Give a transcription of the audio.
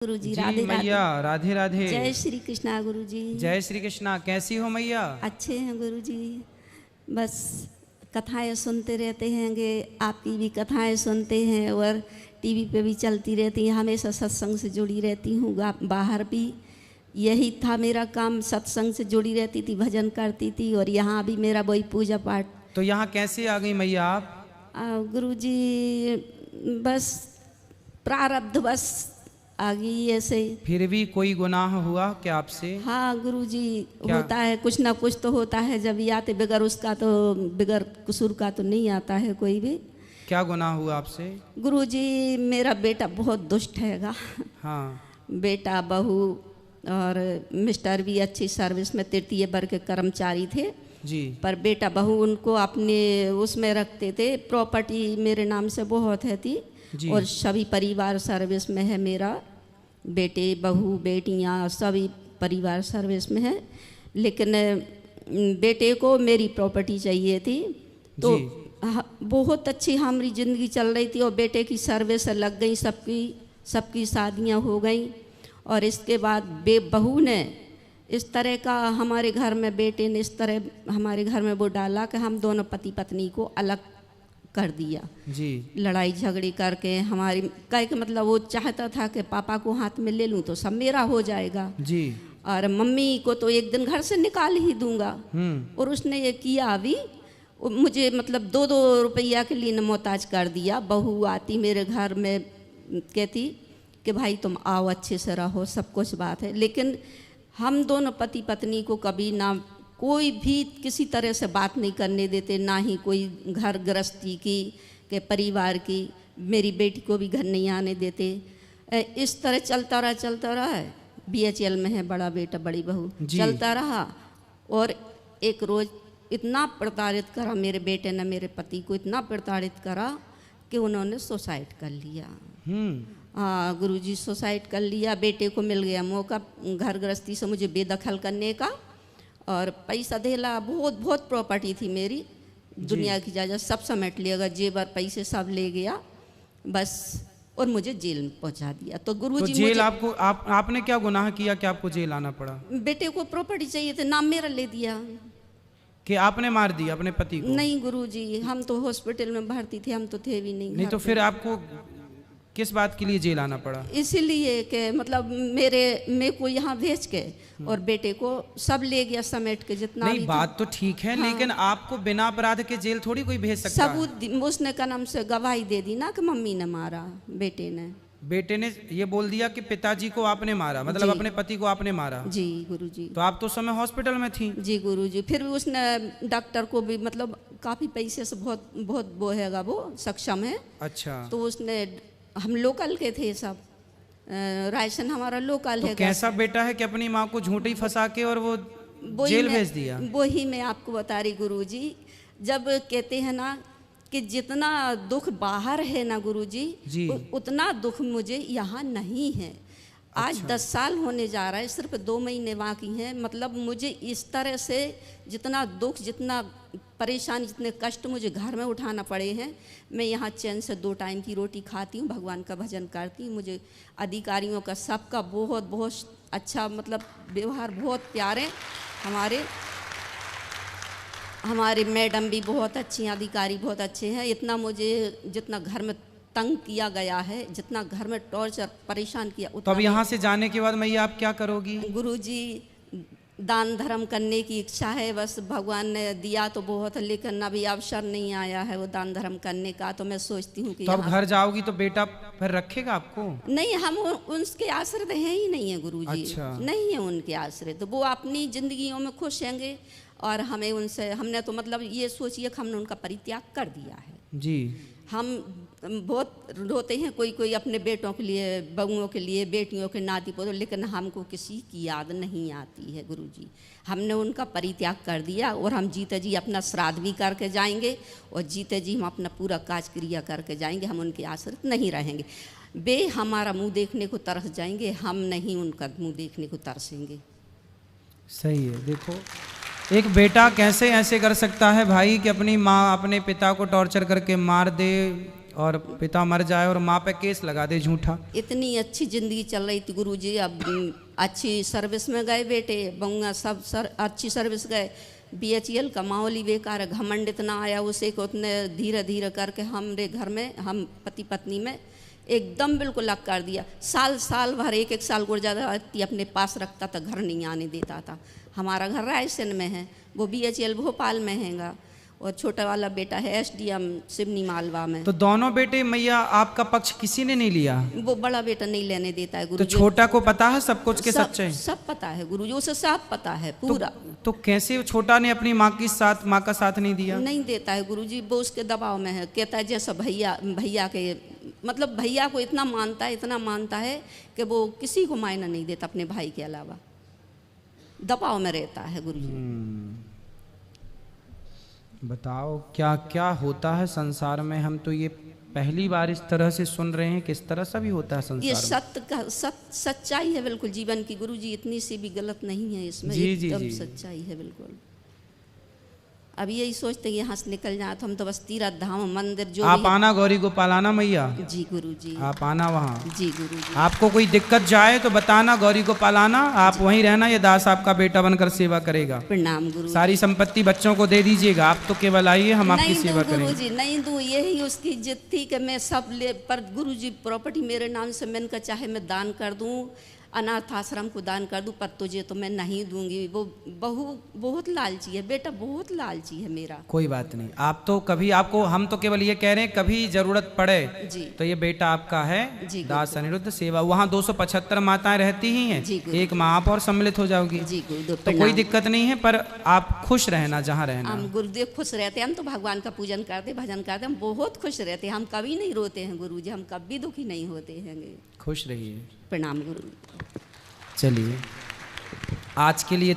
गुरुजी जी राधे मैया, राधे। राधे राधे। जय श्री कृष्णा गुरुजी। जय श्री कृष्णा। कैसी हो मैया? अच्छे हैं गुरुजी। बस कथाएं सुनते रहते हैंगे, आपकी भी कथाएं सुनते हैं और टीवी पे भी चलती रहती हैं। हमेशा सत्संग से जुड़ी रहती हूँ, बाहर भी यही था मेरा काम, सत्संग से जुड़ी रहती थी, भजन करती थी और यहाँ भी मेरा वही पूजा पाठ। तो यहाँ कैसे आ गई मैया आप? गुरुजी बस प्रारब्ध बस आ गई ऐसे। फिर भी कोई गुनाह हुआ क्या आपसे? हाँ गुरुजी, क्या? होता है, कुछ ना कुछ तो होता है। जब ये आते बगैर उसका तो बगैर कसूर का तो नहीं आता है कोई भी। क्या गुनाह हुआ आपसे? गुरुजी मेरा बेटा बहुत दुष्ट हैगा। हाँ। बेटा बहू और मिस्टर भी अच्छी सर्विस में तृतीय वर्ग के कर्मचारी थे जी। पर बेटा बहू उनको अपने उसमें रखते थे। प्रॉपर्टी मेरे नाम से बहुत है थी जी। और सभी परिवार सर्विस में है। मेरा बेटे बहू बेटियां सभी परिवार सर्विस में है, लेकिन बेटे को मेरी प्रॉपर्टी चाहिए थी। तो बहुत अच्छी हमारी ज़िंदगी चल रही थी और बेटे की सर्विस लग गई, सबकी शादियां हो गई। और इसके बाद बहू ने इस तरह का हमारे घर में, बेटे ने इस तरह हमारे घर में वो डाला कि हम दोनों पति पत्नी को अलग कर दिया जी। लड़ाई झगड़ी करके। हमारी कह के मतलब वो चाहता था कि पापा को हाथ में ले लूँ तो सब मेरा हो जाएगा जी। और मम्मी को तो एक दिन घर से निकाल ही दूंगा। और उसने ये किया अभी, मुझे मतलब 2-2 रुपया के लिए न मोहताज कर दिया। बहू आती मेरे घर में कहती कि भाई तुम आओ, अच्छे से रहो, सब कुछ बात है। लेकिन हम दोनों पति पत्नी को कभी ना कोई भी किसी तरह से बात नहीं करने देते, ना ही कोई घर गृहस्थी की के परिवार की। मेरी बेटी को भी घर नहीं आने देते। इस तरह चलता रहा है। BHL में है बड़ा बेटा बड़ी बहू, चलता रहा। और एक रोज़ इतना प्रताड़ित करा मेरे बेटे ने, मेरे पति को इतना प्रताड़ित करा कि उन्होंने सुसाइड कर लिया। हाँ गुरुजी, सुसाइड कर लिया। बेटे को मिल गया मौका घर गृहस्थी से मुझे बेदखल करने का और पैसा देला। बहुत प्रॉपर्टी थी मेरी, दुनिया की जायदाद सब समेट लिया, जेवर पैसे सब ले गया बस, और मुझे जेल में पहुंचा दिया। तो गुरुजी, तो जेल आपको आपने क्या गुनाह किया कि आपको जेल आना पड़ा? बेटे को प्रॉपर्टी चाहिए थे, नाम मेरा ले दिया। कि आपने मार दिया अपने पति को? नहीं गुरुजी, हम तो हॉस्पिटल में भर्ती थे, हम तो थे भी नहीं। नहीं तो फिर आपको किस बात के लिए जेल आना पड़ा? इसीलिए कि मतलब मेरे को यहाँ भेज के और बेटे को सब ले गया समेट के जितना। नहीं बात तो ठीक है, हाँ। लेकिन आपको बिना अपराध के जेल थोड़ी कोई भेज सकता है। सबूत उसने का नाम से गवाही दे दी ना कि मम्मी ने मारा, बेटे ने। बेटे ने ये बोल दिया कि पिताजी को आपने मारा, मतलब अपने पति को आपने मारा। जी गुरुजी। तो आप तो उस समय हॉस्पिटल में थी। जी गुरुजी। फिर भी उसने डॉक्टर को भी मतलब काफ़ी पैसे से बहुत वो हैगा, वो सक्षम है। अच्छा। तो उसने, हम लोकल के थे सब, राशन हमारा लोकल है। कैसा बेटा है कि अपनी माँ को झूठी फंसा के और वो जेल भेज दिया? वही मैं आपको बता रही गुरुजी। जब कहते हैं ना कि जितना दुख बाहर है ना गुरुजी, उतना दुख मुझे यहाँ नहीं है। आज 10 साल होने जा रहा है, सिर्फ 2 महीने बाकी हैं। मतलब मुझे इस तरह से जितना दुख, जितना परेशानी, जितने कष्ट मुझे घर में उठाना पड़े हैं, मैं यहाँ चैन से 2 टाइम की रोटी खाती हूँ, भगवान का भजन करती हूँ। मुझे अधिकारियों का सबका बहुत अच्छा मतलब व्यवहार, बहुत प्यारे। हमारे मैडम भी बहुत अच्छी हैं, अधिकारी बहुत अच्छे हैं। इतना मुझे जितना घर में तंग किया गया है, जितना घर में टॉर्चर परेशान किया, तो अब यहाँ से जाने के बाद मैया आप क्या करोगी? गुरुजी दान धर्म करने की इच्छा है, बस भगवान ने दिया तो बहुत है, लेकिन अभी अवसर नहीं आया है वो दान धर्म करने का। तो मैं सोचती हूँ कि तो अब घर जाओगी तो बेटा फिर रखेगा आपको? नहीं, हम उनके आश्रित हैं ही नहीं है गुरुजी। अच्छा। नहीं है उनके आश्रित, तो वो अपनी जिंदगियों में खुश रहेंगे और हमें उनसे, हमने तो मतलब ये सोचिए कि हमने उनका परित्याग कर दिया है। जी। हम बहुत रोते हैं कोई अपने बेटों के लिए, बहुओं के लिए, बेटियों के नाती पोतों, लेकिन हमको किसी की याद नहीं आती है गुरुजी। हमने उनका परित्याग कर दिया और हम जीते जी अपना श्राद्ध भी करके जाएंगे और जीते जी हम अपना पूरा काज क्रिया करके जाएंगे। हम उनके आश्रित नहीं रहेंगे। वे हमारा मुंह देखने को तरस जाएंगे, हम नहीं उनका मुंह देखने को तरसेंगे। सही है। देखो एक बेटा कैसे ऐसे कर सकता है भाई कि अपनी माँ अपने पिता को टॉर्चर करके मार दे और पिता मर जाए और माँ पे केस लगा दे झूठा। इतनी अच्छी जिंदगी चल रही थी गुरुजी, अब अच्छी सर्विस में गए बेटे बउआ सब अच्छी सर्विस गए। BHEL का माहौल बेकार है, घमंड इतना आया उसे को उतने धीरे धीरे करके हमारे घर में हम पति पत्नी में एकदम बिल्कुल लग कर दिया। साल भर एक साल गुजरा अपने पास रखता था, घर नहीं आने देता था। हमारा घर रायसेन में है, वो BHEL भोपाल में हैगा, और छोटा वाला बेटा है SDM सिवनी मालवा में। तो दोनों बेटे मैया आपका पक्ष किसी ने नहीं लिया? वो बड़ा बेटा नहीं लेने देता है गुरु। तो छोटा को पता है सब कुछ के सच्चाई? सब पता है गुरुजी, उसे सब पता है पूरा। तो कैसे छोटा ने अपनी माँ का साथ नहीं दिया? नहीं देता है गुरुजी, वो उसके दबाव में है। कहता है जैसा भैया के मतलब भैया को इतना मानता है कि वो किसी को मायना नहीं देता अपने भाई के अलावा, दबाव में रहता है गुरुजी। बताओ क्या क्या होता है संसार में। हम तो ये पहली बार इस तरह से सुन रहे हैं, किस तरह से भी होता है संसार ये में। सत्य का सच्चाई है बिल्कुल जीवन की गुरुजी, इतनी सी भी गलत नहीं है इसमें, एकदम सच्चाई है बिल्कुल। अब यही सोचते हैं यहाँ से निकल जाए तो हम तो बस तीर्थ धाम मंदिर जो आप आना गौरी गोपाल आना मैया। जी गुरुजी, आप आना वहाँ। जी गुरुजी। आपको कोई दिक्कत जाए तो बताना, गौरी गोपाल आना, आप वहीं रहना, ये दास आपका बेटा बनकर सेवा करेगा। प्रणाम गुरु। सारी संपत्ति बच्चों को दे दीजिएगा, आप तो केवल आइए, हम आपकी सेवा करेंगे। गुरुजी नहीं दूं, यही उसकी जिद थी कि मैं सब ले, पर गुरुजी प्रॉपर्टी मेरे नाम से मैंने कहा चाहे मैं दान कर दूं, अनाथ आश्रम को दान कर दूं, पर तुझे तो मैं नहीं दूंगी। वो बहू बहुत लालची है, बेटा बहुत लालची है मेरा। कोई बात नहीं, आप तो कभी आपको, हम तो केवल ये कह रहे हैं कभी जरूरत पड़े जी तो ये बेटा आपका है। दास अनिरुद्ध सेवा, वहाँ 275 माताएं रहती ही हैं, एक माँ आप और सम्मिलित हो जाओगी। जी गुरुदेव, तो कोई दिक्कत नहीं है, पर आप खुश रहना जहाँ रहना। हम गुरुदेव खुश रहते हैं, हम तो भगवान का पूजन करते भजन करते, हम बहुत खुश रहते हैं, हम कभी नहीं रोते हैं गुरुजी, हम कभी दुखी नहीं होते हैं। खुश रहिए। प्रणाम गुरु। चलिए आज के लिए